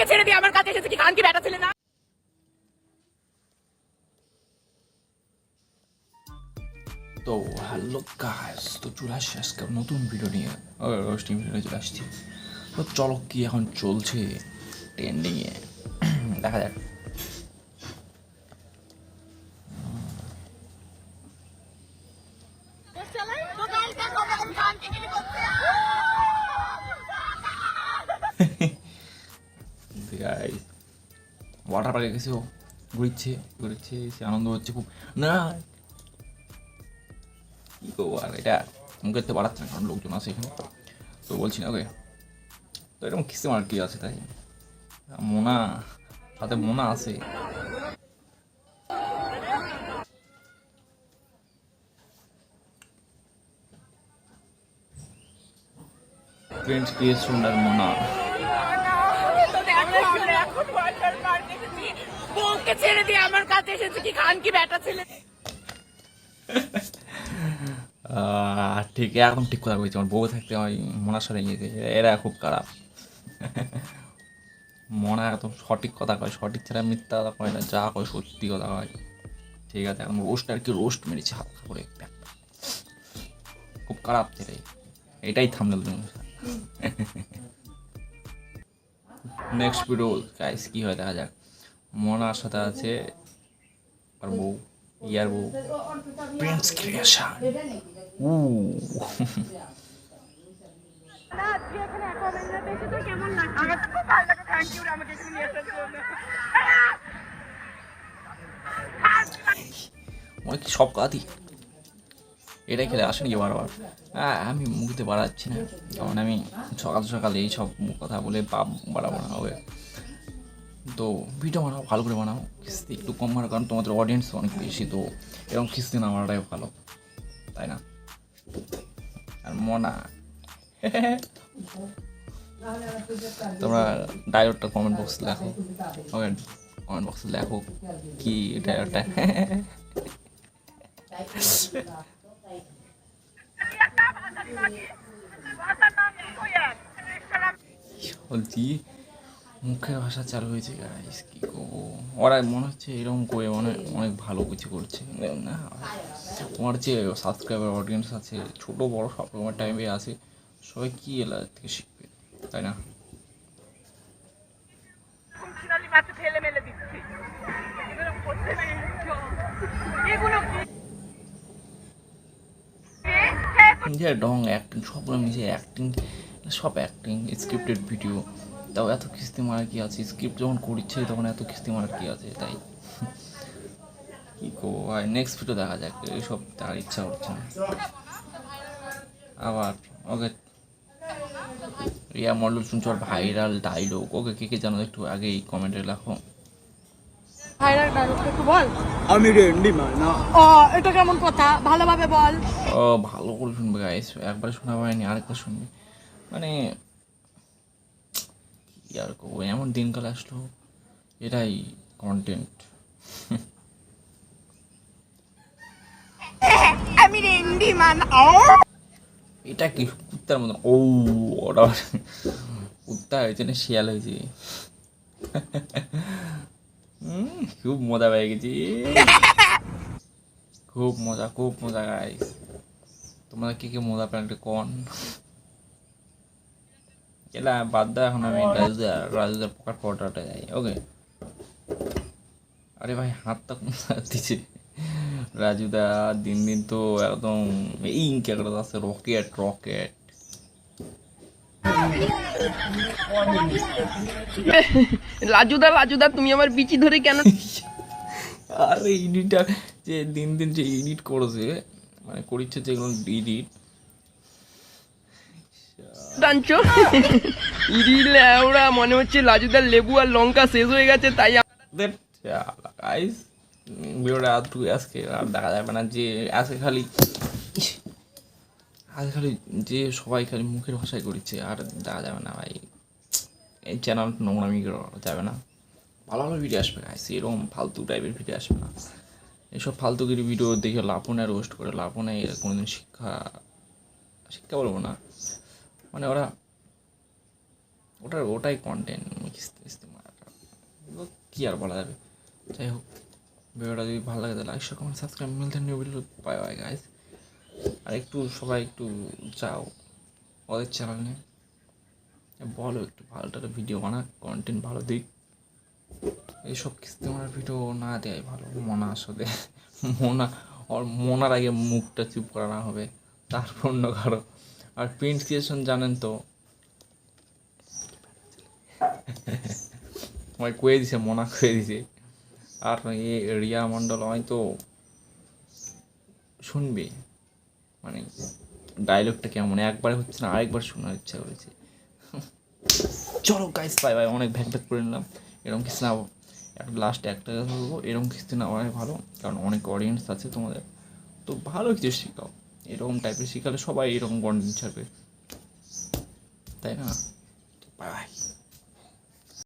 ছেড়ে দিয়ে আমার কাছে এসেছে কি খান কি বেটা ছেলে না। তো হ্যালো গাইস, তো চলে আসছি আজকে নতুন ভিডিও নিয়ে রোস্টিং ভিডিও চলে আসছি। তো চলো কি এখন চলছে ট্রেন্ডিংয়ে দেখা যাক। গাইস ওয়াটার পার্কে গেছেও ঘুরছে ঘুরছে, সে আনন্দ হচ্ছে খুব। না কী করবো আর, এটা মুখের তো বাড়াচ্ছে না কারণ লোকজন আছে এখানে, তো বলছি না। ওকে, তো এরকম কিসে মার কি আছে তাই মোনা, সাথে মোনা আছে। প্রিন্স ক্রিয়েশন আর মোনা বউকে ছেড়ে দিয়ে আমার কাছে এসেছে কি খান কি বেটা ছেলে। ঠিক একদম ঠিক কথা বলছি। আমার বউ থাকতে ওই মোনার সাথে গিয়েছে, এরা খুব খারাপ। মনা একদম সঠিক কথা কয়, সঠিক ছাড়া মিথ্যা কথা কয় না, যা কয় সত্যি কথা কয়। ঠিক আছে, এখন রোস্ট আর কি রোস্ট মেরেছে হালকা করে, খুব খারাপ ছেলে। এটাই থামনেল তুমি। নেক্সট ভিডিও গাইস কি হয় দেখা যাক। মনার সাথে আছে আর বউ, ইয়ার বউ প্রিন্স ক্রিয়েশন। অনেক সব কাঁদি এটাই খেলে আসেনি কি বারবার। আমি মুখতে বাড়াচ্ছি না কারণ আমি সকাল সকাল এই সব কথা বলে পাপ বাড়াবো না। হবে তো ভিডিও বানাও, ভালো করে বানাও, কিস্তি একটু কম বানাও কারণ তোমাদের অডিয়েন্স অনেক বেশি, তো এরকম কিস্তি না মারাটাই ভালো, তাই না? আর মনা তোমরা ডায়লগটা কমেন্ট বক্সে লেখো, কমেন্ট বক্সে লেখো কি ডায়লগটা। বলছি মুখের ভাষা চালু হয়েছে গাইস, কি করবো। ওরা মনে হচ্ছে এরকম করে অনেক ভালো কিছু করছে না। তোমার যে সাবস্ক্রাইবার অডিয়েন্স আছে ছোটো বড়ো সব রকমের টাইমে আছে, সবাই কি এলা থেকে শিখবে, তাই না? যে ঢং অ্যাক্টিং সবগুলো মিশে অ্যাক্টিং, সব অ্যাক্টিং স্ক্রিপ্টেড ভিডিও। তাও এত কিস্তি মারার কি আছে? স্ক্রিপ্ট যখন করছে তখন এত কিস্তি মারার কি আছে? তাই কি করবো ভাই, নেক্সট ভিডিও দেখা যাক। এইসব দেখার ইচ্ছা হচ্ছে না আবার। ওকে, রিয়া মডেল শুনছো আর ভাইরাল ডায়লগ, ওকে কে কে জানো একটু আগেই কমেন্টে লেখো। ভাইরাল ডায়লগটা একটু বল। আমি রেন্ডি মানা। ও এটা কেমন কথা, ভালোভাবে বল। ও ভালো করে শুনবে গাইস, একবার শোনা পায়নি আরেকবার শুনবে। মানে কি আর করবো, এমন দিনকাল আসলো, এটাই কন্টেন্ট। আমি রেন্ডি মান। এটা কি কুত্তার মতন? ও ওটা কুত্তা হয়েছে না শিয়াল হয়েছে। খুব মজা পেয়ে গেছি, খুব মজা গাইস। তোমরা কি মজা পেলে একটা কন এলা বাদ দাও। এখন আমি রাজুদার পকার পটাটা যাই। ওকে, আরে ভাই হাতটা কোন দিচ্ছে রাজুদা? দিন দিন তো একদম ইনকে করে আছে, রকেট। রাজুদা তুমি আমার বিচি ধরে কেন? আরে এডিটার যে দিন দিন যে এডিট করেছে, মানে করিচ্ছে যেগুলো এডিট টানছো ইরিলে ওরা মনে হচ্ছে রাজুদার লেবু আর লঙ্কা শেষ হয়ে গেছে, তাই গাইস ভিডিওটা আধটু আজকে আর দেখা যাবে না। যে আজকে খালি যে সবাই খালি মুখের ভাষায় করছে, আর দেখা যাবে না ভাই। এই চ্যানেল নোংরামি যাবে না, ভালো ভালো ভিডিও আসবে গাইস, এরকম ফালতু টাইপের ভিডিও আসবে না। এইসব ফালতুগিরি ভিডিও দেখে লাভও নেই, রোস্ট করে লাভও নেই, কোনোদিন শিক্ষা বলবো না, মানে ওটাই কন্টেন্ট ইস্তেমাল। কী আর বলা যাবে। যাই হোক, ভিডিওটা যদি ভালো লাগে তাহলে লাইক শেয়ার কমেন্ট সাবস্ক্রাইব, মিলতে new video. Bye bye guys. আর একটু সবাই একটু যাও ওদের চ্যানেলে, বলো একটু ভালো টালো ভিডিও বানা, কন্টেন্ট ভালো দিক। এইসব কিস্তি মারার ভিডিও না দেয় ভালো। মনা আসলে মনার আগে মুখটা চুপ করানো হবে, তারপর অন্য কারো। আর প্রিন্ট ক্রিয়েশন জানেন তো, আমায় কয়ে দিছে, মনা কয়ে দিছে। আর রিয়া মণ্ডল হয়তো শুনবে, মানে ডায়লগটা কেমন একবারে হচ্ছে না, আরেকবার শোনার ইচ্ছা করেছে। চলো গাইস, বাই বাই। অনেক ভ্যাক ভ্যাক করে নিলাম। এরকম কিছু না, একটা লাস্টে একটা কথা বলবো, এরকম কিছু না অনেক ভালো, কারণ অনেক অডিয়েন্স আছে তোমাদের, তো ভালো কিছু শেখাও। এরকম টাইপের শেখালে সবাই এরকম কন্টেন্ট ছাড়বে, তাই না? Bye bye.